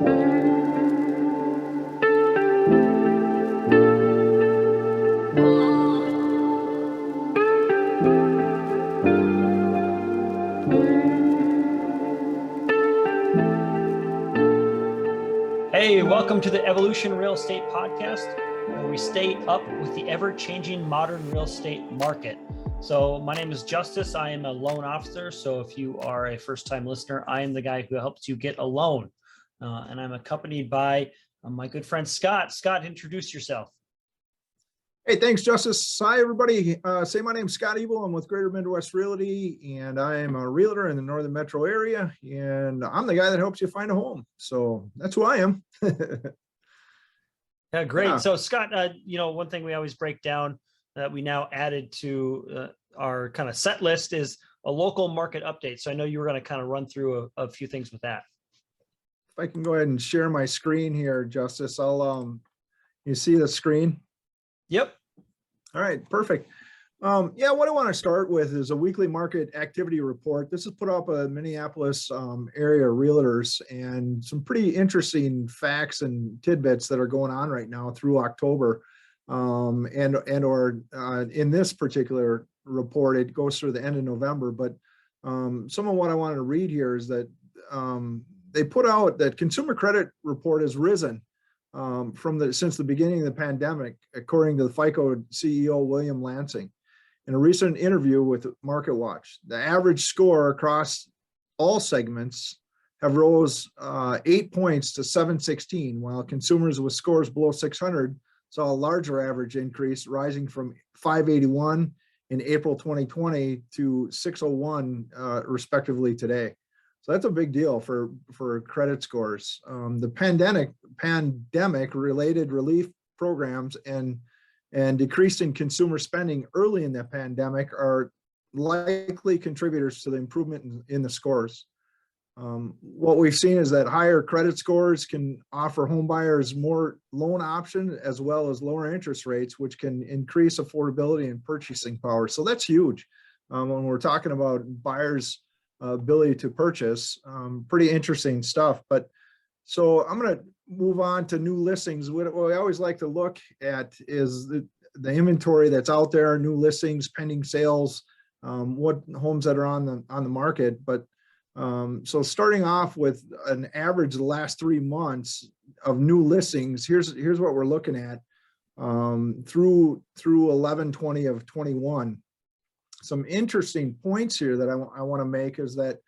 Hey, welcome to the Evolution Real Estate Podcast, where we stay up with the ever-changing modern real estate market. So my name is Justus. I am a loan officer. So if you are a first-time listener, I am the guy who helps you get a loan. And I'm accompanied by my good friend, Scott. Scott, introduce yourself. Hey, thanks, Justus. Hi, everybody. My name's Scott Ebel. I'm with Greater Midwest Realty, and I am a realtor in the Northern Metro area, and I'm the guy that helps you find a home. So that's who I am. Yeah, great. Yeah. So Scott, one thing we always break down that we now added to our kind of set list is a local market update. So I know you were going to kind of run through a few things with that. If I can go ahead and share my screen here, Justus, you see the screen? Yep. All right, perfect. What I want to start with is a weekly market activity report. This is put up by Minneapolis area realtors, and some pretty interesting facts and tidbits that are going on right now through October. In this particular report, it goes through the end of November. But some of what I wanted to read here is that they put out that consumer credit report has risen since the beginning of the pandemic, according to the FICO CEO, William Lansing. In a recent interview with MarketWatch, the average score across all segments have rose 8 points to 716, while consumers with scores below 600 saw a larger average increase, rising from 581 in April 2020 to 601 respectively today. So that's a big deal for credit scores. The pandemic related relief programs and decrease in consumer spending early in the pandemic are likely contributors to the improvement in the scores. What we've seen is that higher credit scores can offer home buyers more loan options as well as lower interest rates, which can increase affordability and purchasing power. So that's huge when we're talking about buyers' ability to purchase. Pretty interesting stuff. But so I'm going to move on to new listings. What we always like to look at is the inventory that's out there, new listings, pending sales, what homes that are on the market. But so starting off with an average of the last 3 months of new listings, here's what we're looking at through 11/20 of 21. Some interesting points here that I want to make is that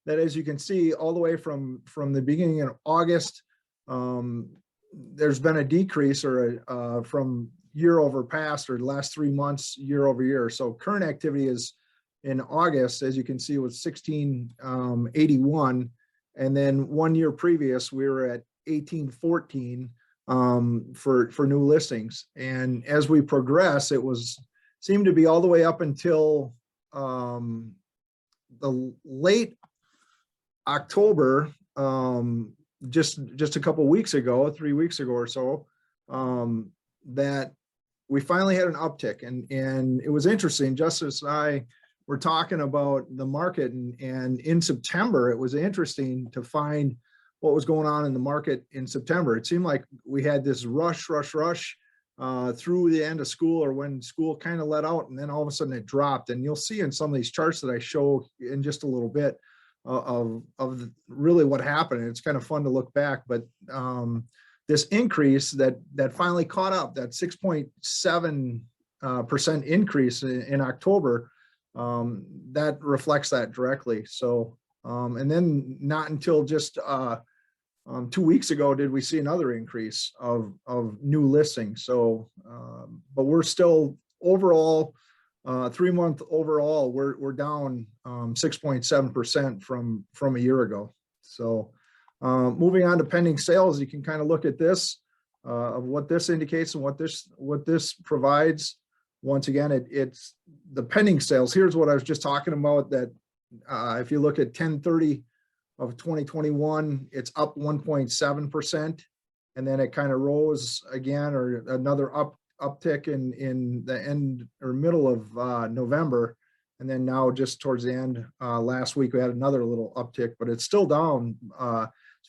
as you can see, all the way from the beginning of August, there's been a decrease from year over past, or the last 3 months year over year. So current activity is in August, as you can see, was 1681, and then 1 year previous we were at 1814 for new listings. And as we progress, it seemed to be all the way up until the late October, just a couple of weeks ago, 3 weeks ago or so, that we finally had an uptick. And it was interesting. Justus and I were talking about the market, and in September, it was interesting to find what was going on in the market in September. It seemed like we had this rush through the end of school, or when school kind of let out, and then all of a sudden it dropped. And you'll see in some of these charts that I show in just a little bit of really what happened. It's kind of fun to look back, but this increase that finally caught up, that 6.7% increase in October, that reflects that directly. So and then not until just 2 weeks ago did we see another increase of new listings. So but we're still overall 3 month overall, we're down 6.7% from a year ago. So moving on to pending sales, you can kind of look at this of what this indicates and what this provides. Once again, it's the pending sales. Here's what I was just talking about, that if you look at 10/30 of 2021, it's up 1.7%, and then it kind of rose again, or another uptick in the end or middle of November, and then now just towards the end last week we had another little uptick, but it's still down.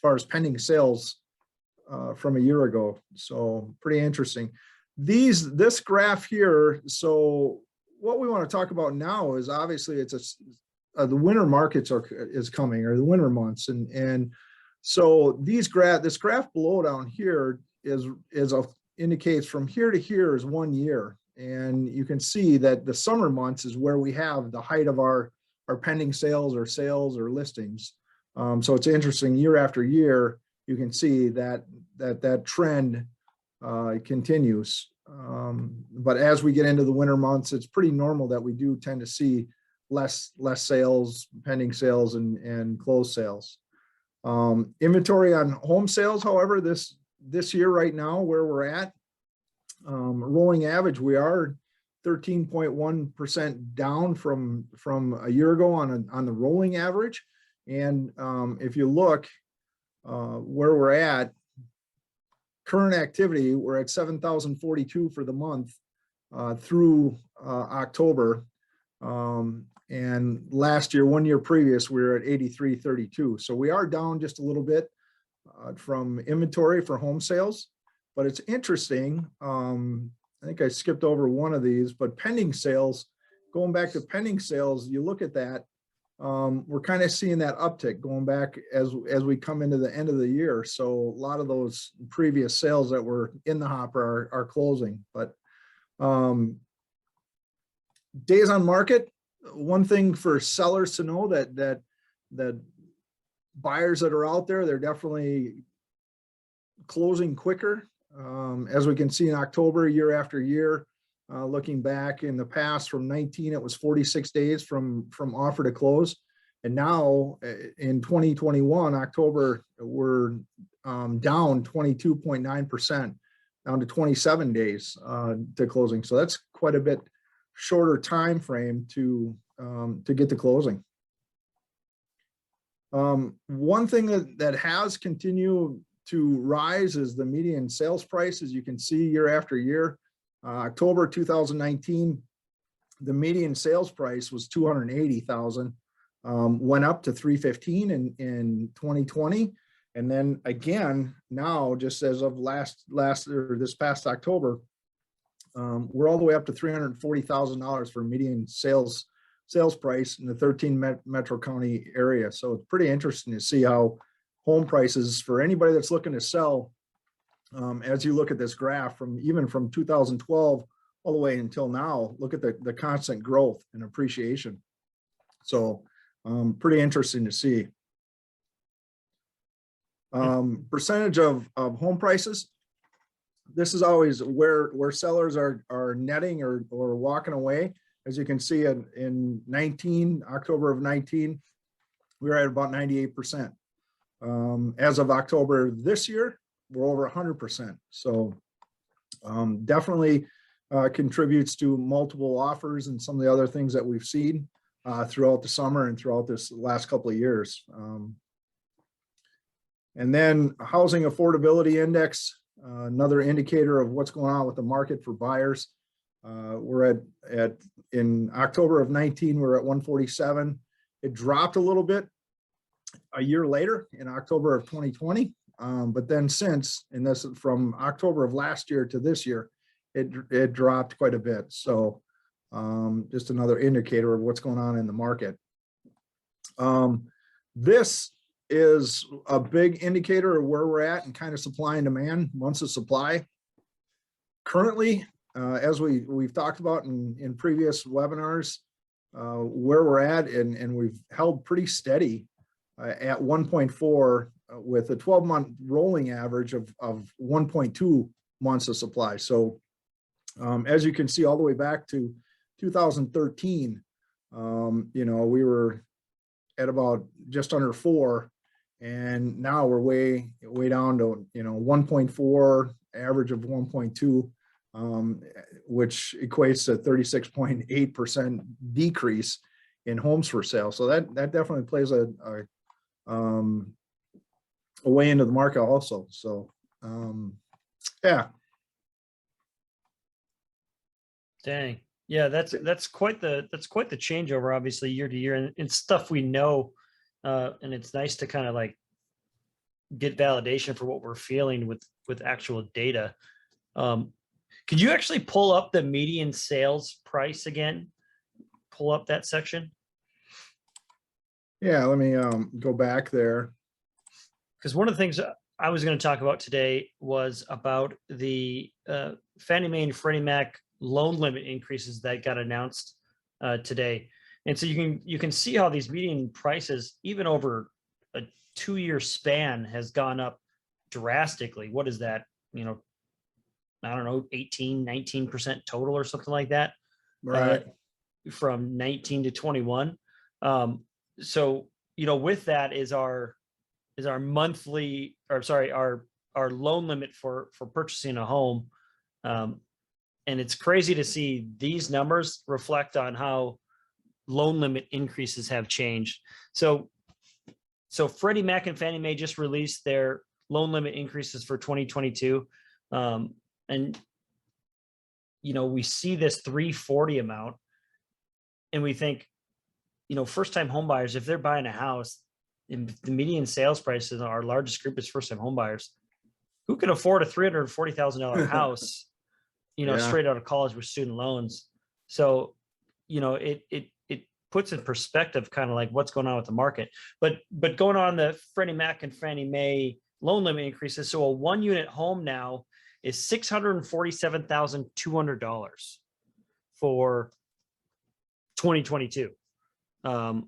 far as pending sales from a year ago. So pretty interesting. This graph here. So what we want to talk about now is obviously it's the winter markets is coming, or the winter months, and so this graph below down here indicates from here to here is 1 year, and you can see that the summer months is where we have the height of our pending sales or listings. So it's interesting, year after year, you can see that trend continues. But as we get into the winter months, it's pretty normal that we do tend to see less sales, pending sales, and closed sales. Inventory on home sales, however, this year right now, where we're at, rolling average, we are 13.1% down from a year ago on the rolling average. And if you look where we're at, current activity, we're at 7,042 for the month through October. And last year, 1 year previous, we were at 8332. So we are down just a little bit from inventory for home sales. But it's interesting. I think I skipped over one of these, but pending sales, going back to pending sales, you look at that, we're kind of seeing that uptick going back as we come into the end of the year. So a lot of those previous sales that were in the hopper are closing. But days on market, one thing for sellers to know that buyers that are out there, they're definitely closing quicker. As we can see in October, year after year, looking back in the past from 19, it was 46 days from offer to close. And now in 2021, October, we're down 22.9%, down to 27 days to closing. So that's quite a bit shorter time frame to get to closing. One thing that has continued to rise is the median sales price. As you can see, year after year, October 2019, the median sales price was 280,000, went up to 315 in 2020, and then again now, just as of this past October, we're all the way up to $340,000 for median sales price in the 13 metro county area. So it's pretty interesting to see how home prices, for anybody that's looking to sell, as you look at this graph even from 2012 all the way until now, look at the constant growth and appreciation. So pretty interesting to see. Percentage of home prices. This is always where sellers are netting or walking away. As you can see in October of 19, we were at about 98%. As of October this year, we're over 100%. So definitely contributes to multiple offers and some of the other things that we've seen throughout the summer and throughout this last couple of years. And then housing affordability index, another indicator of what's going on with the market for buyers. We're in October of 19, we're at 147. It dropped a little bit a year later in October of 2020. But then since, and this from October of last year to this year, it dropped quite a bit. So just another indicator of what's going on in the market. This is a big indicator of where we're at and kind of supply and demand, months of supply. Currently, as we've talked about in previous webinars, where we're at, and we've held pretty steady at 1.4 with a 12-month rolling average of 1.2 months of supply. So as you can see, all the way back to 2013, we were at about just under 4, and now we're way down to 1.4, average of 1.2, which equates to 36.8% decrease in homes for sale. So that definitely plays a way into the market also. So yeah. Dang. Yeah, that's quite the changeover, obviously, year to year, and it's stuff we know, and it's nice to kind of like get validation for what we're feeling with actual data. Could you actually pull up the median sales price again? Pull up that section. Yeah, let me go back there. Because one of the things I was going to talk about today was about the Fannie Mae and Freddie Mac loan limit increases that got announced today. And so you can see how these median prices, even over a 2-year span, has gone up drastically. What is that? You know, I don't know, 18-19% total or something like that. Right. From 19 to 21. So, you know, with that is our monthly, or sorry, our loan limit for purchasing a home. And it's crazy to see these numbers reflect on how loan limit increases have changed. So Freddie Mac and Fannie Mae just released their loan limit increases for 2022. And, you know, we see this 340 amount and we think, you know, first-time home buyers, if they're buying a house, and the median sales price in our largest group is first-time home buyers, who can afford a $340,000 house, you know, straight out of college with student loans? So, you know, it puts in perspective kind of like what's going on with the market. But going on the Freddie Mac and Fannie Mae loan limit increases, so a 1-unit home now is $647,200 for 2022. And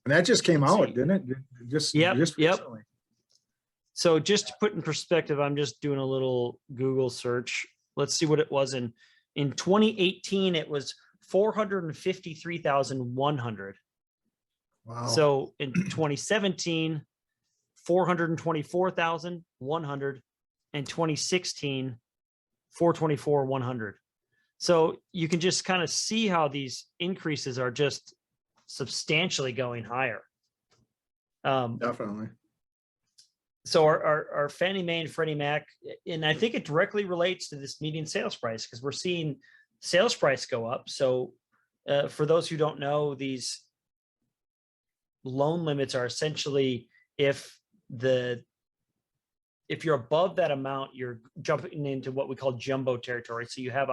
that just came out, didn't it? Just recently. So just to put in perspective, I'm just doing a little Google search. Let's see what it was in 2018. It was 453,100. Wow. So in 2017, 424,100, and 2016, 424,100. So you can just kind of see how these increases are just substantially going higher. Definitely. So our Fannie Mae and Freddie Mac, and I think it directly relates to this median sales price because we're seeing sales price go up. So for those who don't know, these loan limits are essentially if you're above that amount, you're jumping into what we call jumbo territory. So you have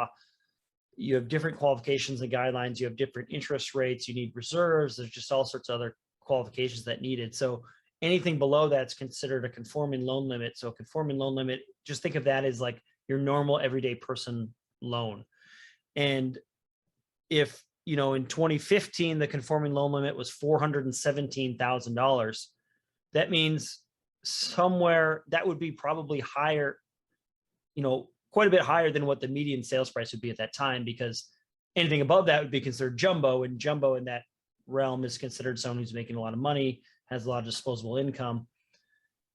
different qualifications and guidelines, you have different interest rates, you need reserves, there's just all sorts of other qualifications that needed. So anything below that's considered a conforming loan limit. So a conforming loan limit, just think of that as like your normal everyday person loan. And if, you know, in 2015, the conforming loan limit was $417,000, that means somewhere that would be probably higher, you know, quite a bit higher than what the median sales price would be at that time, because anything above that would be considered jumbo, and jumbo in that realm is considered someone who's making a lot of money, has a lot of disposable income.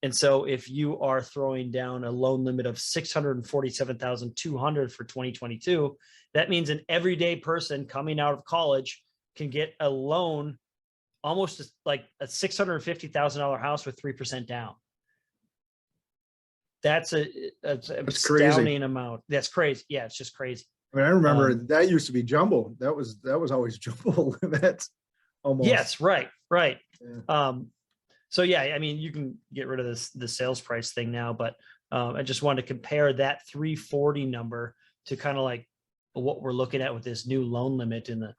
And so if you are throwing down a loan limit of $647,200 for 2022, that means an everyday person coming out of college can get a loan almost like a $650,000 house with 3% down. That's an astounding amount. That's crazy. Yeah, it's just crazy. I mean, I remember that used to be jumbo. That was always jumbo limits. Almost. Yes, right. Yeah. So yeah, I mean, you can get rid of the sales price thing now, but I just wanted to compare that 340 number to kind of like what we're looking at with this new loan limit in the,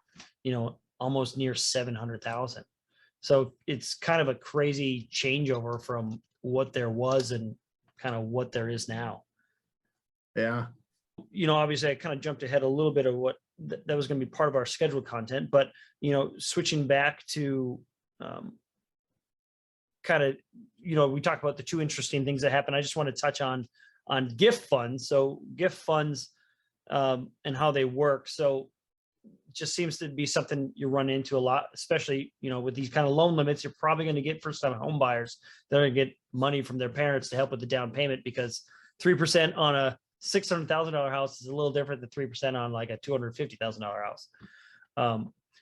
you know, almost near 700,000. So it's kind of a crazy changeover from what there was and kind of what there is now. Yeah. You know, obviously I kind of jumped ahead a little bit of what that was going to be part of our scheduled content, but, you know, switching back to kind of, you know, we talked about the two interesting things that happened. I just want to touch on gift funds. So gift funds and how they work. So it just seems to be something you run into a lot, especially, you know, with these kind of loan limits. You're probably going to get first-time home buyers that are going to get money from their parents to help with the down payment, because 3% on a $600,000 house is a little different than 3% on like a $250,000 house.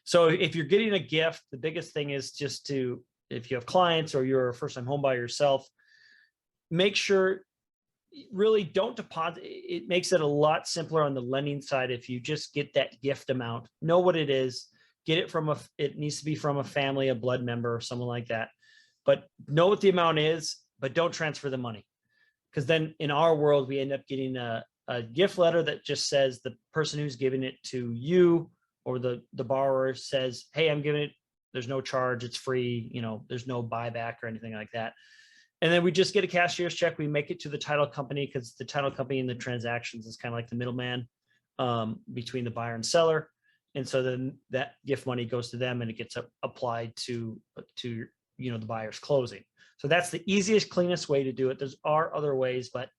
So if you're getting a gift, the biggest thing is just to, if you have clients or you're a first-time home buyer yourself, make sure really don't deposit. It makes it a lot simpler on the lending side if you just get that gift amount, know what it is, get it it needs to be from a family, a blood member, or someone like that. But know what the amount is, but don't transfer the money. Because then in our world, we end up getting a gift letter that just says the person who's giving it to you or the borrower says, hey, I'm giving it, there's no charge, it's free, you know, there's no buyback or anything like that. And then we just get a cashier's check. We make it to the title company because the title company in the transactions is kind of like the middleman between the buyer and seller. And so then that gift money goes to them and it gets applied to you know, the buyer's closing. So that's the easiest, cleanest way to do it. There's are other ways, but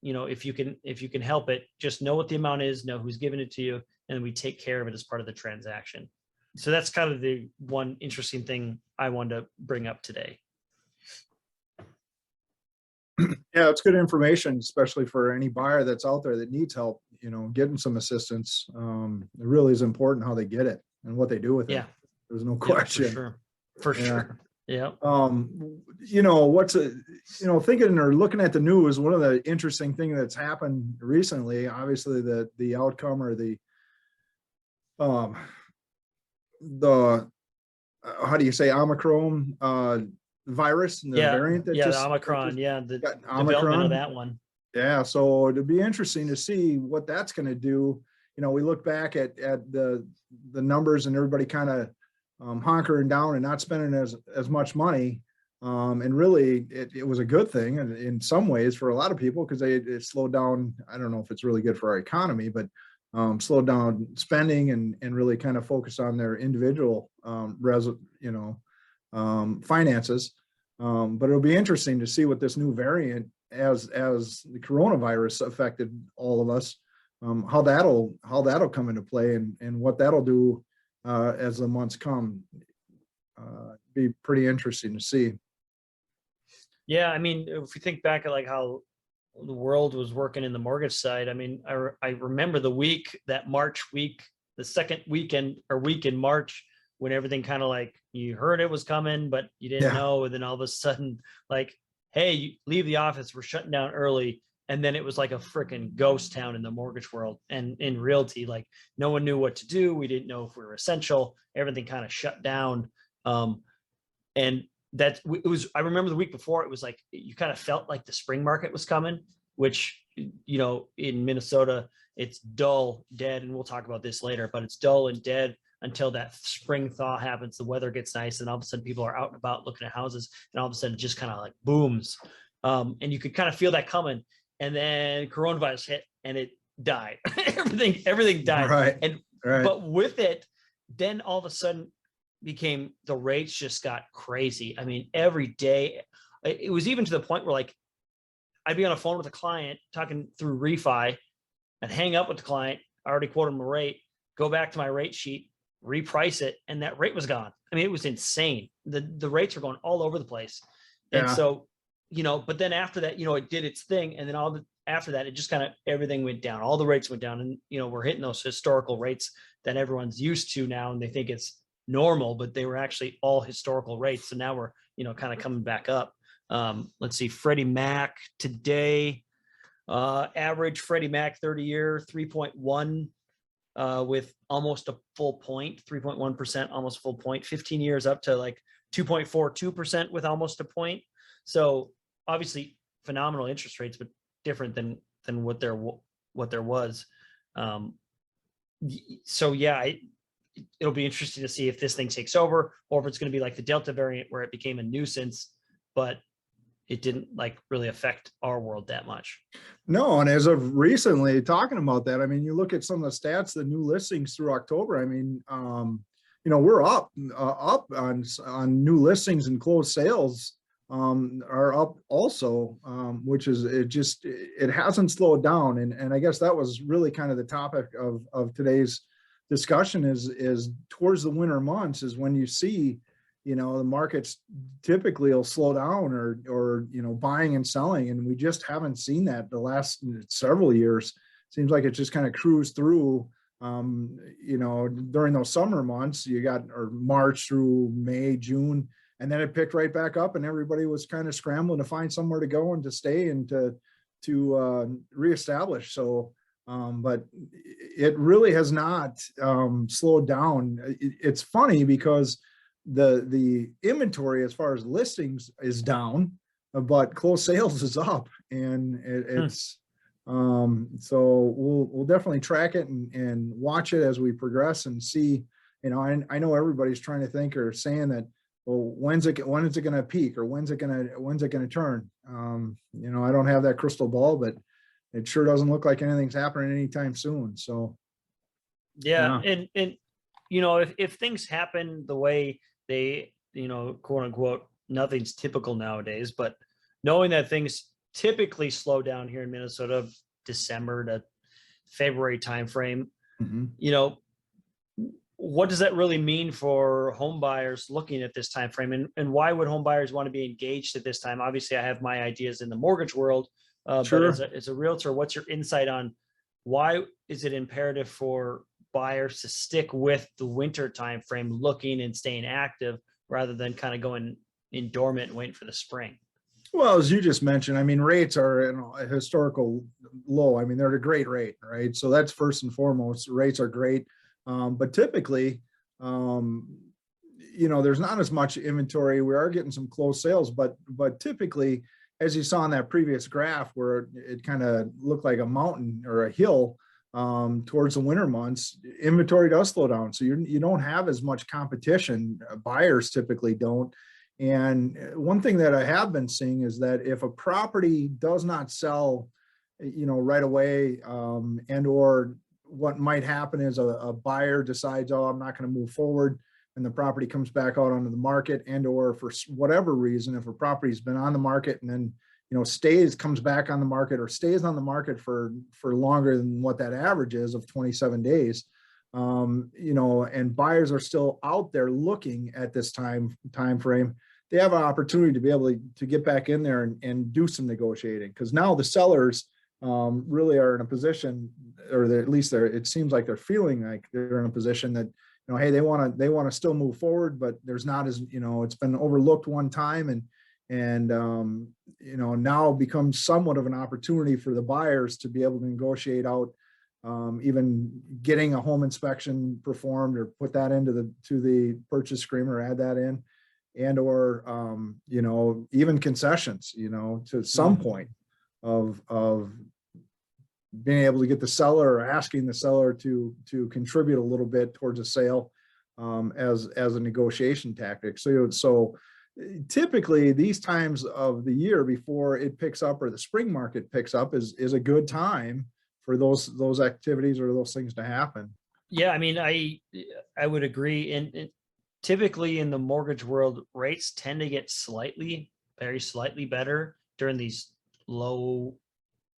you know, if you can help it, just know what the amount is, know who's giving it to you, and we take care of it as part of the transaction. So that's kind of the one interesting thing I wanted to bring up today. Yeah, it's good information, especially for any buyer that's out there that needs help, you know, getting some assistance. It really is important how they get it and what they do with it. Yeah. There's no question. For sure. For sure. Yeah. You know, thinking or looking at the news, one of the interesting things that's happened recently, obviously the outcome or the how do you say, Omicron virus and the variant that the Omicron, the development of that one. Yeah, so it'd be interesting to see what that's going to do. You know, we look back at the numbers and everybody kind of hunkering down and not spending as much money, and really it was a good thing in some ways for a lot of people, because it slowed down. I don't know if it's really good for our economy, but slowed down spending and really kind of focused on their individual finances. But it'll be interesting to see what this new variant, as the coronavirus affected all of us, how that'll come into play and what that'll do as the months come. Be pretty interesting to see. Yeah, I mean, if we think back at like how the world was working in the mortgage side, I mean, I remember that March week, the second weekend or week in March, when everything kind of like, you heard it was coming, but you didn't know. And then all of a sudden, like, hey, you leave the office, we're shutting down early. And then it was like a freaking ghost town in the mortgage world and in realty. Like, no one knew what to do. We didn't know if we were essential. Everything kind of shut down. And I remember the week before, it was like, you kind of felt like the spring market was coming, which, you know, in Minnesota, it's dull, dead. And we'll talk about this later, but it's dull and dead until that spring thaw happens. The weather gets nice, and all of a sudden people are out and about looking at houses, and all of a sudden it just kind of like booms. And you could kind of feel that coming. And then coronavirus hit and it died. everything died. Right. But with it, then all of a sudden became, the rates just got crazy. I mean, every day, it was even to the point where like I'd be on a phone with a client talking through refi, and hang up with the client. I already quoted him a rate, go back to my rate sheet, reprice it, and that rate was gone. I mean, it was insane. The rates were going all over the place. And so, you know, but then after that, you know, it did its thing. And then after that, it just kind of, everything went down. All the rates went down, and, you know, we're hitting those historical rates that everyone's used to now, and they think it's normal, but they were actually all historical rates. So now we're, you know, kind of coming back up. Let's see, Freddie Mac today, average Freddie Mac 30-year 3.1 with almost a full point, 3.1%, almost a full point. 15 years up to like 2.42% with almost a point. So obviously phenomenal interest rates, but different than what there was. So yeah, it'll be interesting to see if this thing takes over, or if it's going to be like the Delta variant, where it became a nuisance, but it didn't like really affect our world that much. No, and as of recently, talking about that, I mean, you look at some of the stats, the new listings through October. I mean, you know, we're up on new listings, and closed sales are up also, which is, it hasn't slowed down. And I guess that was really kind of the topic of today's discussion is towards the winter months is when you see, you know, the markets typically will slow down or, you know, buying and selling. And we just haven't seen that the last several years. Seems like it just kind of cruised through, you know, during those summer months, or March through May, June, and then it picked right back up, and everybody was kind of scrambling to find somewhere to go and to stay and to reestablish. So, but it really has not slowed down. It's funny because the inventory as far as listings is down, but closed sales is up, and Hmm. so we'll definitely track it and watch it as we progress and see. I know everybody's trying to think or saying that, well, when is it going to peak, or when's it going to turn? I don't have that crystal ball, but it sure doesn't look like anything's happening anytime soon. So Yeah. yeah. And if things happen the way they, quote unquote, nothing's typical nowadays, but knowing that things typically slow down here in Minnesota, December to February timeframe, Mhm. you know, what does that really mean for home buyers looking at this time frame, and why would home buyers want to be engaged at this time? Obviously, I have my ideas in the mortgage world, but as Sure. a realtor, what's your insight on why is it imperative for buyers to stick with the winter time frame, looking and staying active rather than kind of going in dormant and waiting for the spring? Well, as you just mentioned, I mean, rates are a historical low. I mean, they're at a great rate, right? So that's first and foremost. Rates are great, but typically, um, there's not as much inventory. We are getting some closed sales, but typically, as you saw in that previous graph, where it kind of looked like a mountain or a hill towards the winter months, inventory does slow down. So you don't have as much competition. Buyers typically don't. And one thing that I have been seeing is that if a property does not sell, right away, and or what might happen is a buyer decides, oh, I'm not going to move forward, and the property comes back out onto the market, and or for whatever reason, if a property's been on the market and then comes back on the market, or stays on the market for longer than what that average is of 27 days, and buyers are still out there looking at this time frame, they have an opportunity to be able to get back in there and do some negotiating, because now the sellers really are in a position, or at least it seems like they're feeling like they're in a position that, hey, they want to still move forward, but there's not as, it's been overlooked one time, and now becomes somewhat of an opportunity for the buyers to be able to negotiate out, even getting a home inspection performed, or put that into the purchase agreement, or add that in, and or even concessions, to some point of being able to get the seller, or asking the seller to contribute a little bit towards a sale, as a negotiation tactic. So typically these times of the year before it picks up, or the spring market picks up, is a good time for those activities or those things to happen. Yeah, I mean, I would agree. And typically in the mortgage world, rates tend to get very slightly better during these low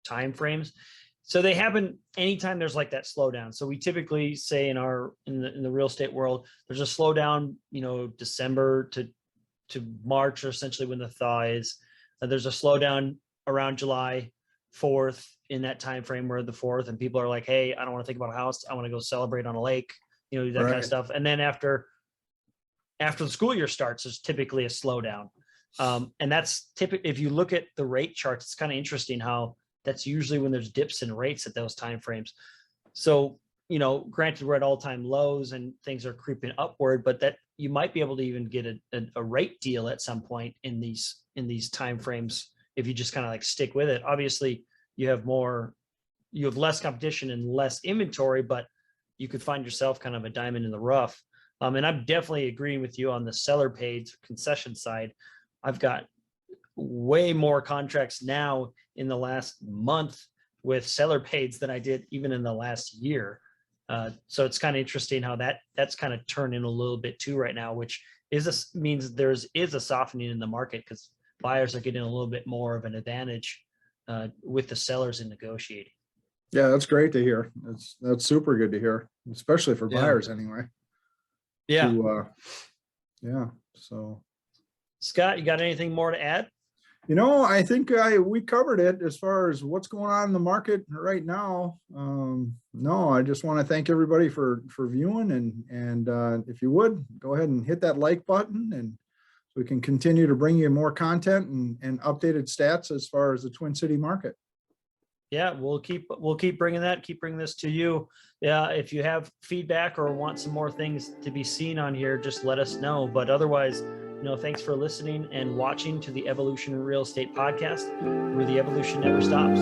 time frames. So they happen anytime there's like that slowdown. So we typically say in the real estate world, there's a slowdown, December to March, or essentially when the thaw is. There's a slowdown around July 4th, in that time frame, where the 4th, and people are like, hey, I don't want to think about a house. I want to go celebrate on a lake, that kind of Right. stuff. And then after the school year starts, there's typically a slowdown. And that's typically, if you look at the rate charts, it's kind of interesting how that's usually when there's dips in rates at those timeframes. So, granted, we're at all-time lows and things are creeping upward, but that you might be able to even get a rate deal at some point in these timeframes if you just kind of like stick with it. Obviously, you have less competition and less inventory, but you could find yourself kind of a diamond in the rough. And I'm definitely agreeing with you on the seller paid concession side. I've got way more contracts now in the last month with seller pays than I did even in the last year. So it's kind of interesting how that's kind of turning a little bit too right now, which means is a softening in the market, because buyers are getting a little bit more of an advantage with the sellers in negotiating. Yeah, that's great to hear. That's super good to hear, especially for Yeah. buyers anyway. Yeah. Yeah. So, Scott, you got anything more to add? I think we covered it as far as what's going on in the market right now. No, I just want to thank everybody for viewing, and if you would go ahead and hit that like button, and so we can continue to bring you more content and updated stats as far as the Twin City market. Yeah, we'll keep bringing this to you. Yeah, if you have feedback or want some more things to be seen on here, just let us know. But otherwise, thanks for listening and watching to the Evolution Real Estate Podcast, where the evolution never stops.